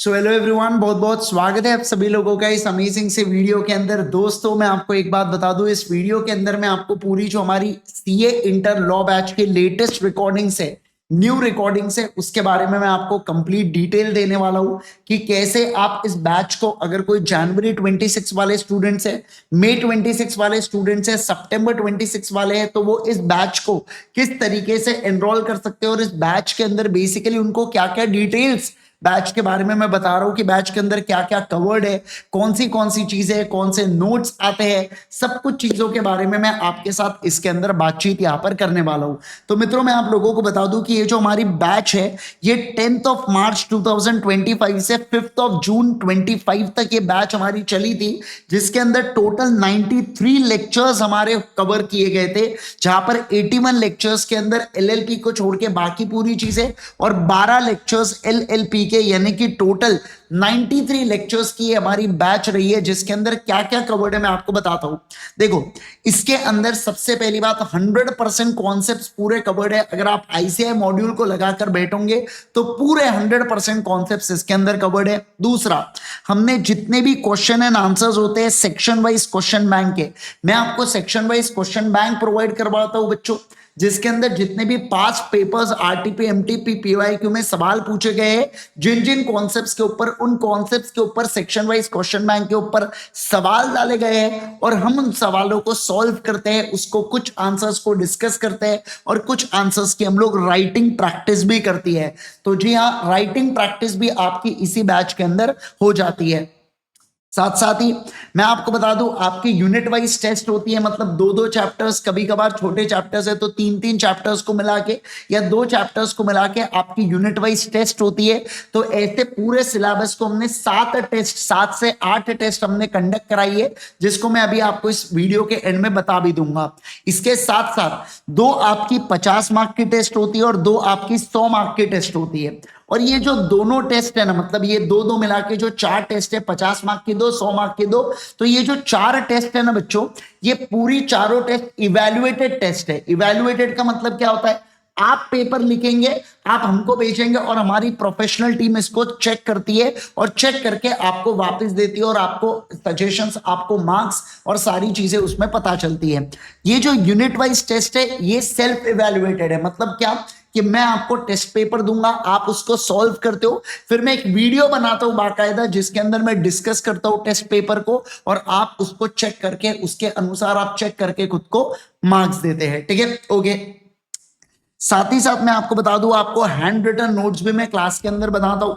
So hello everyone, बहुत बहुत स्वागत है आप सभी लोगों का इस अमेजिंग से वीडियो के अंदर। दोस्तों मैं आपको एक बात बता दूं, इस वीडियो के अंदर मैं आपको पूरी जो हमारी सीए इंटर लॉ बैच की लेटेस्ट रिकॉर्डिंग्स है, न्यू रिकॉर्डिंग्स है, उसके बारे में मैं आपको कंप्लीट डिटेल देने वाला हूं कि कैसे आप इस बैच को, अगर कोई जनवरी 26 वाले स्टूडेंट्स है, मई 26 वाले स्टूडेंट्स है, सितंबर 26 वाले हैं, तो वो इस बैच को किस तरीके से एनरोल कर सकते हैं और इस बैच के अंदर बेसिकली उनको क्या क्या डिटेल्स बैच के बारे में मैं बता रहा हूं कि बैच के अंदर क्या क्या कवर्ड है, कौन सी चीजें, कौन से नोट्स आते हैं, सब कुछ चीजों के बारे में मैं आपके साथ इसके अंदर बातचीत यहां पर करने वाला हूं। तो मित्रों मैं आप लोगों को बता दूं कि ये जो हमारी बैच है, ये 10th ऑफ मार्च 2025 से 5th ऑफ जून 25 तक ये बैच हमारी चली थी, जिसके अंदर टोटल 93 लेक्चर्स हमारे कवर किए गए थे, जहां पर 81 लेक्चर्स के अंदर एलएलपी को छोड़ के बाकी पूरी चीजें और 12 लेक्चर्स एलएलपी के, यानी कि टोटल 93 लेक्चर्स की हमारी बैच रही है, जिसके अंदर क्या क्या कवर्ड है मैं आपको बताता हूं। देखो, इसके अंदर सबसे पहली बात 100% कॉन्सेप्ट्स पूरे कवर्ड है। अगर आप आईसीआई मॉड्यूल को लगाकर बैठोगे तो पूरे 100% कॉन्सेप्ट्स इसके अंदर कवर्ड है। दूसरा, हमने जितने भी क्वेश्चन एंड आंसर्स होते हैं सेक्शन वाइज क्वेश्चन बैंक के, मैं आपको section wise question bank provide करवाता हूं बच्चों, जिसके अंदर जितने भी पास पेपर्स आरटीपी एमटीपी पीवाईक्यू में सवाल पूछे गए हैं, जिन जिन कॉन्सेप्ट्स के ऊपर, उन कॉन्सेप्ट्स के ऊपर सेक्शन वाइज क्वेश्चन बैंक के ऊपर सवाल डाले गए हैं और हम उन सवालों को सॉल्व करते हैं, उसको कुछ आंसर्स को डिस्कस करते हैं और कुछ आंसर्स की हम लोग राइटिंग प्रैक्टिस भी करती है। तो जी हाँ, राइटिंग प्रैक्टिस भी आपकी इसी बैच के अंदर हो जाती है। साथ साथ ही मैं आपको बता दूं, आपकी यूनिट वाइज टेस्ट होती है, मतलब दो दो चैप्टर्स, कभी कभार छोटे चैप्टर्स है तो तीन तीन चैप्टर्स को मिला के या दो चैप्टर्स को मिला के आपकी यूनिट वाइज टेस्ट होती है। तो ऐसे पूरे सिलेबस को हमने 7 टेस्ट, 7 से 8 टेस्ट हमने कंडक्ट कराई है, जिसको मैं अभी आपको इस वीडियो के एंड में बता भी दूंगा। इसके साथ साथ दो आपकी 50 मार्क की टेस्ट होती है और दो आपकी 100 मार्क की टेस्ट होती है। और ये जो दोनों टेस्ट है ना, मतलब ये दो दो मिला के जो 4 टेस्ट है, 50 मार्क की दो, 100 मार्क की दो, तो ये जो 4 टेस्ट है ना बच्चों, ये पूरी चारों टेस्ट इवेल्युएटेड टेस्ट है। इवेल्युएटेड का मतलब क्या होता है? आप पेपर लिखेंगे, आप हमको भेजेंगे और हमारी प्रोफेशनल टीम इसको चेक करती है और चेक करके आपको वापस देती है और आपको सजेशंस, आपको मार्क्स और सारी चीजें उसमें पता चलती है। ये जो यूनिट वाइज टेस्ट है, ये सेल्फ इवेल्युएटेड है। मतलब क्या कि मैं आपको टेस्ट पेपर दूंगा, आप उसको सॉल्व करते हो, फिर मैं एक वीडियो बनाता हूं बाकायदा, जिसके अंदर मैं डिस्कस करता हूं टेस्ट पेपर को और आप उसको चेक करके, उसके अनुसार आप चेक करके खुद को मार्क्स देते हैं। ठीक है, ओके। साथ ही साथ मैं आपको बता दूं, आपको हैंड रिटन नोट्स भी मैं क्लास के अंदर बनाता हूं,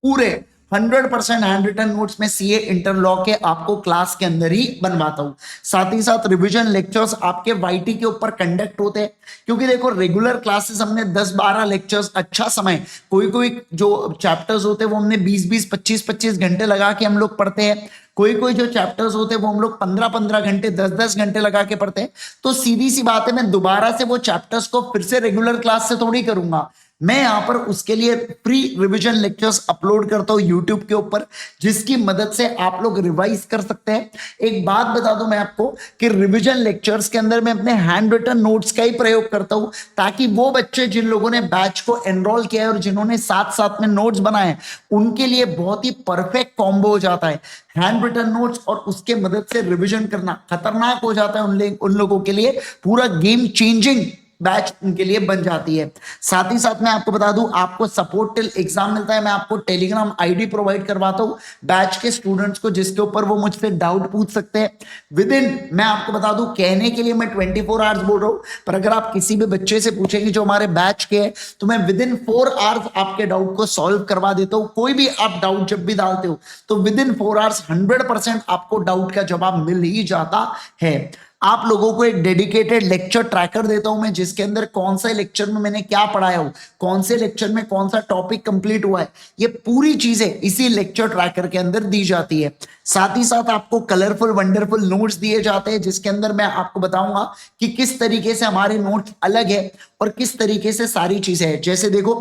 पूरे 100% हैंड रिटन नोट्स में सीए इंटर लॉ के आपको क्लास के अंदर ही बनवाता हूं। साथ ही साथ रिवीजन लेक्चर्स आपके वाईटी के ऊपर कंडक्ट होते हैं, क्योंकि देखो रेगुलर क्लासेस हमने 10-12 लेक्चर्स, अच्छा समय, कोई कोई जो चैप्टर्स होते हैं वो हमने 20-20 25-25 घंटे लगा के हम लोग पढ़ते हैं, कोई कोई जो चैप्टर्स होते हैं वो हम लोग 15-15 घंटे, 10-10 घंटे लगा के पढ़ते हैं। तो सीधी सी बात है, मैं दोबारा से वो चैप्टर्स को फिर से रेगुलर क्लास से थोड़ी करूंगा, मैं यहां पर उसके लिए प्री रिवीजन लेक्चर्स अपलोड करता हूं यूट्यूब के ऊपर, जिसकी मदद से आप लोग रिवाइज कर सकते हैं। एक बात बता दूं मैं आपको कि रिवीजन लेक्चर्स के अंदर मैं अपने हैंड रिटन नोट्स का ही प्रयोग करता हूं, ताकि वो बच्चे जिन लोगों ने बैच को एनरोल किया है और जिन्होंने साथ साथ में नोट्स बनाए, उनके लिए बहुत ही परफेक्ट कॉम्बो हो जाता है। हैंड रिटन नोट्स और उसके मदद से रिवीजन करना खतरनाक हो जाता है उन लोगों के लिए, पूरा गेम चेंजिंग बैच उनके लिए बन जाती है। साथ ही साथ मैं आपको बता दूं, आपको सपोर्ट टिल एग्जाम मिलता है, मैं आपको टेलीग्राम आईडी प्रोवाइड करवाता हूं बैच के स्टूडेंट्स को, जिसके ऊपर वो मुझसे डाउट पूछ सकते हैं विद इन, मैं आपको बता दूं, कहने के लिए मैं 24 आवर्स बोल रहा हूं, पर अगर आप किसी भी बच्चे से पूछेंगे जो हमारे बैच के है, तो मैं विद इन 4 आवर्स आपके डाउट को सॉल्व करवा देता हूं। कोई भी आप डाउट जब भी डालते हो तो विद इन 4 आवर्स 100% आपको डाउट का जवाब मिल ही जाता है। आप लोगों को एक डेडिकेटेड लेक्चर ट्रैकर देता हूं मैं, जिसके अंदर कौन सा लेक्चर में मैंने क्या पढ़ाया हो, कौन से लेक्चर में कौन सा टॉपिक कंप्लीट हुआ है, ये पूरी चीजें इसी लेक्चर ट्रैकर के अंदर दी जाती है। साथ ही साथ आपको कलरफुल वंडरफुल नोट्स दिए जाते हैं, जिसके अंदर मैं आपको बताऊंगा कि किस तरीके से हमारे नोट्स अलग है और किस तरीके से सारी चीजें हैं। जैसे देखो,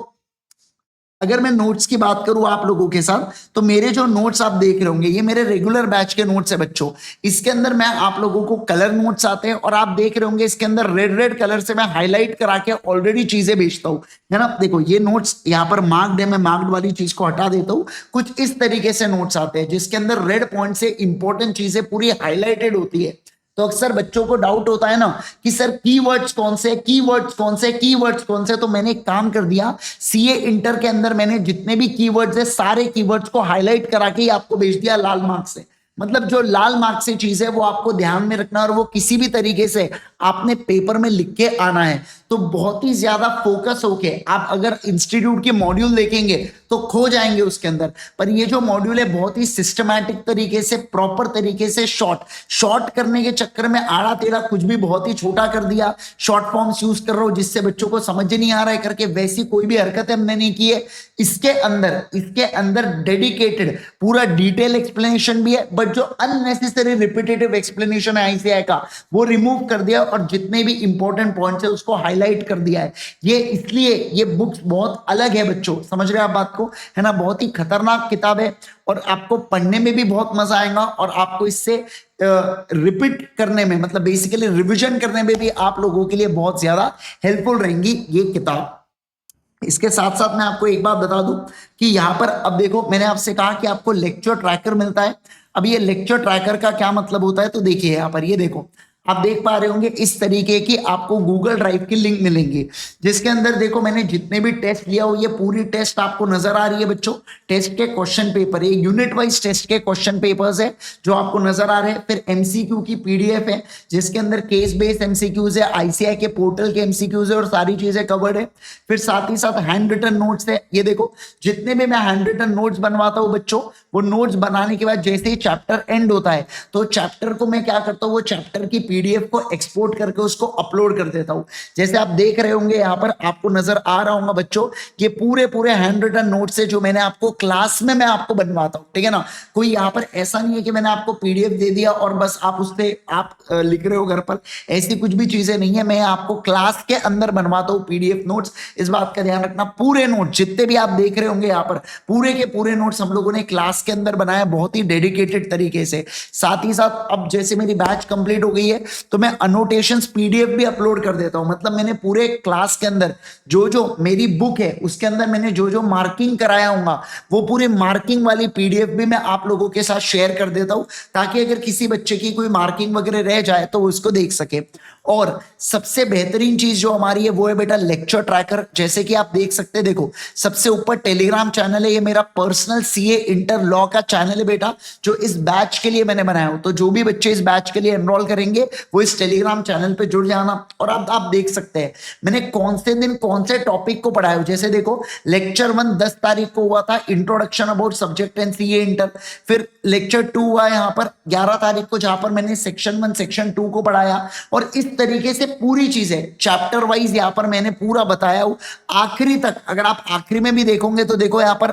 अगर मैं नोट्स की बात करूं आप लोगों के साथ, तो मेरे जो नोट्स आप देख रहे होंगे ये मेरे रेगुलर बैच के नोट्स है बच्चों। इसके अंदर मैं आप लोगों को कलर नोट्स आते हैं और आप देख रहे होंगे इसके अंदर रेड रेड कलर से मैं हाईलाइट करा के ऑलरेडी चीजें भेजता हूं, है ना। देखो ये नोट्स यहाँ पर मार्क्ड है, मैं मार्क्ड वाली चीज को हटा देता हूं। कुछ इस तरीके से नोट्स आते हैं जिसके अंदर रेड पॉइंट से इंपॉर्टेंट चीजें पूरी हाईलाइटेड होती है। तो अक्सर बच्चों को डाउट होता है ना कि सर कीवर्ड्स कौन से, कीवर्ड्स कौन से, कीवर्ड्स कौन से। तो मैंने एक काम कर दिया, सीए इंटर के अंदर मैंने जितने भी कीवर्ड्स है सारे कीवर्ड्स को हाईलाइट करा के आपको भेज दिया लाल मार्क से। मतलब जो लाल मार्क से चीज है वो आपको ध्यान में रखना और वो किसी भी तरीके से आपने पेपर में लिख के आना है। तो बहुत ही ज्यादा फोकस होके आप अगर इंस्टीट्यूट के मॉड्यूल देखेंगे तो खो जाएंगे उसके अंदर। पर ये जो मॉड्यूल है बहुत ही सिस्टमैटिक तरीके से, प्रॉपर तरीके से शॉर्ट करने के चक्कर में आड़ा टेढ़ा कुछ भी बहुत ही छोटा कर दिया, शॉर्ट फॉर्म्स यूज कर रहा हूं जिससे बच्चों को समझ नहीं आ रहा है करके, वैसी कोई भी हरकत हमने नहीं की है। इसके अंदर डेडिकेटेड पूरा डिटेल एक्सप्लेनेशन भी है, बट जो अननेसेसरी रिपीटेटिव एक्सप्लेनेशन है आईसीआई का वो रिमूव कर दिया और जितने भी इंपॉर्टेंट पॉइंट्स है उसको हाईलाइट कर दिया है। ये इसलिए ये बुक्स बहुत अलग है बच्चों, समझ रहे हैं आप बात को, है ना। बहुत ही खतरनाक किताब है और आपको पढ़ने में भी बहुत मजा आएगा और आपको इससे रिपीट करने में, मतलब बेसिकली रिविजन करने में भी आप लोगों के लिए बहुत ज्यादा हेल्पफुल रहेंगी ये किताब। इसके साथ साथ मैं आपको एक बात बता दूं कि यहां पर अब देखो मैंने आपसे कहा कि आपको लेक्चर ट्रैकर मिलता है। अब ये लेक्चर ट्रैकर का क्या मतलब होता है, तो देखिए यहां पर ये देखो आप देख पा रहे होंगे इस तरीके की आपको गूगल ड्राइव की लिंक मिलेंगी जिसके अंदर देखो मैंने जितने भी टेस्ट लिया हो ये पूरी टेस्ट आपको नजर आ रही है बच्चों। टेस्ट के क्वेश्चन पेपर, ये यूनिट वाइज टेस्ट के क्वेश्चन पेपर्स है जो आपको नजर आ रहे हैं। फिर एमसीक्यू की पीडीएफ है जिसके अंदर केस बेस्ड एमसीक्यूज है, आईसीआई के पोर्टल के एमसीक्यूज है और सारी चीजें कवर्ड है। फिर साथ ही साथ हैंड रिटन नोट्स है। ये देखो जितने भी मैं हैंड रिटन नोट्स बनवाता हूं बच्चों, वो नोट्स बनाने के बाद जैसे ही चैप्टर एंड होता है तो चैप्टर को मैं क्या करता हूं, वो चैप्टर की पीडीएफ को एक्सपोर्ट करके उसको अपलोड कर देता हूं। जैसे आप देख रहे होंगे यहां पर आपको नजर आ रहा होगा बच्चों, ये पूरे हैंड रिटन नोट्स है जो मैंने आपको क्लास में मैं आपको बनवाता हूं, ठीक है ना। कोई यहां पर ऐसा नहीं है कि मैंने आपको पीडीएफ दे दिया और बस आप उससे आप लिख रहे हो घर पर, ऐसी कुछ भी चीजें नहीं है। मैं आपको क्लास के अंदर बनवाता हूं पीडीएफ नोट्स, इस बात का ध्यान रखना। पूरे नोट जितने भी आप देख रहे होंगे यहां पर पूरे के पूरे नोट्स हम लोगों ने क्लास के अंदर बनाया बहुत ही डेडिकेटेड तरीके से। साथ ही साथ अब जैसे मेरी बैच कंप्लीट हो गई है तो मैं अनोटेशंस पीडीएफ भी अपलोड कर देता हूं। मतलब मैंने पूरे क्लास के अंदर जो जो मेरी बुक है उसके अंदर मैंने जो जो मार्किंग कराया हूंगा वो पूरी मार्किंग वाली पीडीएफ भी मैं आप लोगों के साथ शेयर कर देता हूं ताकि अगर किसी बच्चे की कोई मार्किंग वगैरह रह जाए तो वो उसको देख सके। और सबसे बेहतरीन चीज जो हमारी है वो है बेटा लेक्चर ट्रैकर। जैसे कि आप देख सकते हैं, देखो सबसे ऊपर टेलीग्राम चैनल है, ये मेरा पर्सनल सीए इंटर लॉ का चैनल है बेटा जो इस बैच के लिए मैंने बनाया हूं। तो जो भी बच्चे इस बैच के लिए एनरोल करेंगे वो इस टेलीग्राम चैनल पे जुड़ जाना। और अब आप देख सकते हैं मैंने कौन से दिन कौन से टॉपिक को पढ़ाया। जैसे देखो लेक्चर 1 10 तारीख को हुआ था, introduction about subject and CA inter. फिर लेक्चर 2 हुआ यहाँ पर 11 तारीख को जहां पर मैंने सेक्शन 1 सेक्शन 2 को पढ़ाया। और इस तरीके से पूरी चीजें चैप्टर वाइज यहां पर मैंने पूरा बताया हूं आखिरी तक। अगर आप आखिरी में भी देखोगे तो देखो यहां पर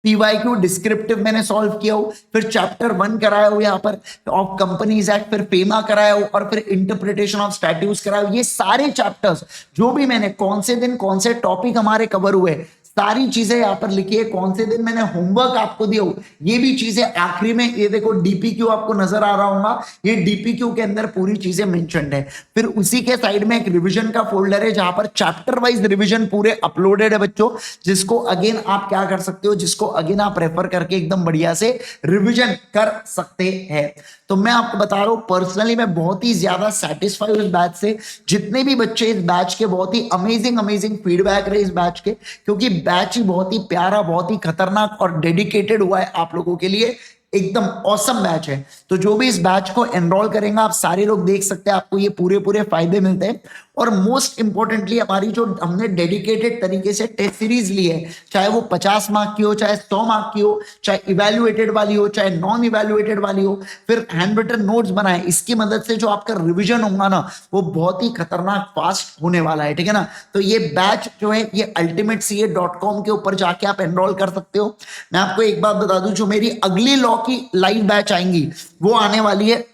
पीवाईक्यू डिस्क्रिप्टिव मैंने सॉल्व किया हो, फिर चैप्टर 1 कराया हो यहाँ पर ऑफ कंपनीज एक्ट, फिर फेमा कराया हो और फिर इंटरप्रिटेशन ऑफ स्टैट्यूट्स कराया हो। ये सारे चैप्टर्स जो भी मैंने कौन से दिन कौन से टॉपिक हमारे कवर हुए सारी चीजें यहाँ पर लिखी है। कौन से दिन मैंने होमवर्क आपको दिया हो ये भी चीजें आखिरी में, ये देखो डीपीक्यू आपको नजर आ रहा होगा, ये डीपीक्यू के अंदर पूरी चीजें मेंशन्ड है। फिर उसी के साइड में एक रिवीजन का फोल्डर है जहां पर चैप्टर वाइज रिवीजन पूरे अपलोडेड है बच्चों, जिसको अगेन आप क्या कर सकते हो, जिसको अगेन आप रेफर करके एकदम बढ़िया से रिवीजन कर सकते हैं। तो मैं आपको बता रहा हूं पर्सनली मैं बहुत ही ज्यादा सेटिस्फाइड हूं इस बैच से। जितने भी बच्चे इस बैच के, बहुत ही अमेजिंग फीडबैक रहे इस बैच के, क्योंकि बैच ही बहुत ही प्यारा, बहुत ही खतरनाक और डेडिकेटेड हुआ है आप लोगों के लिए। एकदम ऑसम बैच है। तो जो भी इस बैच को एनरोल करेंगे आप सारे लोग देख सकते हैं आपको ये पूरे फायदे मिलते हैं। और मोस्ट इंपॉर्टेंटली हमारी जो हमने डेडिकेटेड तरीके से टेस्ट सीरीज ली है, चाहे वो 50 मार्क की हो, चाहे 100 मार्क की हो, चाहे इवेल्युएटेड वाली हो, चाहे नॉन इवेल्युएटेड वाली हो, फिर हैंड रिटन नोट्स बनाए, इसकी मदद से जो आपका रिविजन होगा ना वो बहुत ही खतरनाक फास्ट होने वाला है, ठीक है ना। तो ये बैच जो है ये ultimateca.com के ऊपर जाके आप एनरोल कर सकते हो। मैं आपको एक बात बता दूं, जो मेरी अगली लॉ की लाइव बैच आएंगी वो आने वाली है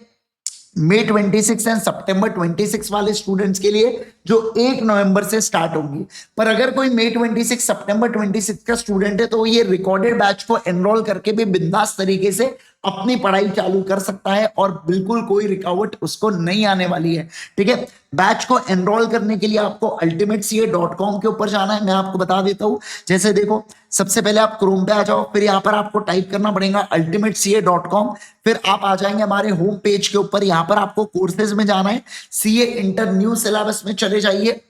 मई 26 एंड सितंबर 26 वाले स्टूडेंट्स के लिए जो 1 नवंबर से स्टार्ट होंगी। पर अगर कोई मई 26 सितंबर 26 का स्टूडेंट है तो ये रिकॉर्डेड बैच को एनरोल करके भी बिंदास तरीके से अपनी पढ़ाई चालू कर सकता है और बिल्कुल कोई रुकावट उसको नहीं आने वाली है। ठीक है, बैच को एनरोल करने के लिए आपको ultimatecA.com के ऊपर जाना है। मैं आपको बता देता हूं, जैसे देखो सबसे पहले आप क्रोम पे आ जाओ, फिर यहाँ पर आपको टाइप करना पड़ेगा ultimatecA.com, फिर आप आ जाएंगे हमारे होम पेज के ऊपर। यहाँ पर आपको कोर्सेज में जाना है, सीए इंटर न्यू सिलेबस में चले जाइए।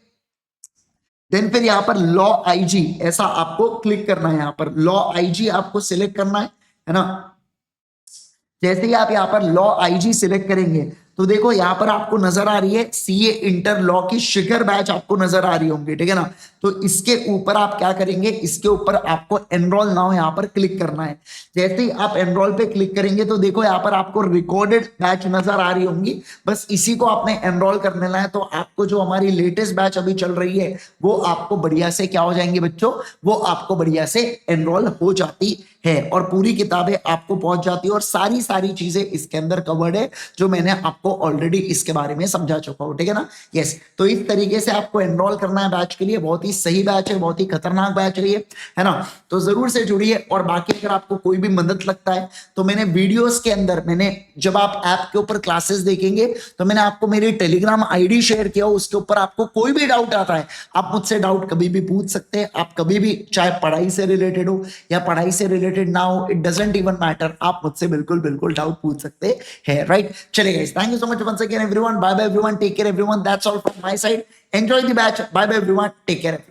देन फिर यहाँ पर लॉ आईजी ऐसा आपको क्लिक करना है, यहाँ पर लॉ आईजी आपको सिलेक्ट करना है ना। जैसे ही आप यहाँ पर लॉ आईजी सिलेक्ट करेंगे तो देखो यहाँ पर आपको नजर आ रही है सीए इंटर लॉ की शिखर बैच आपको नजर आ रही होंगी। ठीक है ना, तो इसके ऊपर आप क्या करेंगे, इसके ऊपर आपको एनरोल नाउ यहाँ पर क्लिक करना है। जैसे ही आप एनरोल पे क्लिक करेंगे तो देखो यहाँ पर आपको रिकॉर्डेड बैच नजर आ रही होंगी, बस इसी को आपने एनरोल कर लेना है। तो आपको जो हमारी लेटेस्ट बैच अभी चल रही है वो आपको बढ़िया से क्या हो जाएंगे बच्चों, वो आपको बढ़िया से एनरोल हो जाती है और पूरी किताबें आपको पहुंच जाती है और सारी सारी चीजें इसके अंदर कवर्ड है जो मैंने आपको ऑलरेडी इसके बारे में समझा चुका हूं। ठीक है ना, यस। तो इस तरीके से आपको एनरोल करना है बैच के लिए, बहुत ही सही बैच है, बहुत ही खतरनाक बैच है ना। तो जरूर से जुड़िए। और बाकी अगर आपको कोई भी मदद लगता है तो मैंने वीडियोस के अंदर, मैंने जब आप ऐप के ऊपर क्लासेस देखेंगे तो मैंने आपको मेरी टेलीग्राम आईडी शेयर किया, उसके ऊपर आपको कोई भी डाउट आता है आप मुझसे डाउट कभी भी पूछ सकते हैं। आप कभी भी, चाहे पढ़ाई से रिलेटेड हो या पढ़ाई से रिलेटेड ना हो, इट डजंट इवन मैटर, आप मुझसे बिल्कुल बिल्कुल डाउट पूछ सकते हैं, राइट। चलिए guys, thank you so much once again everyone, bye bye everyone, take care everyone, that's all from my side, enjoy the batch, bye bye everyone, take care.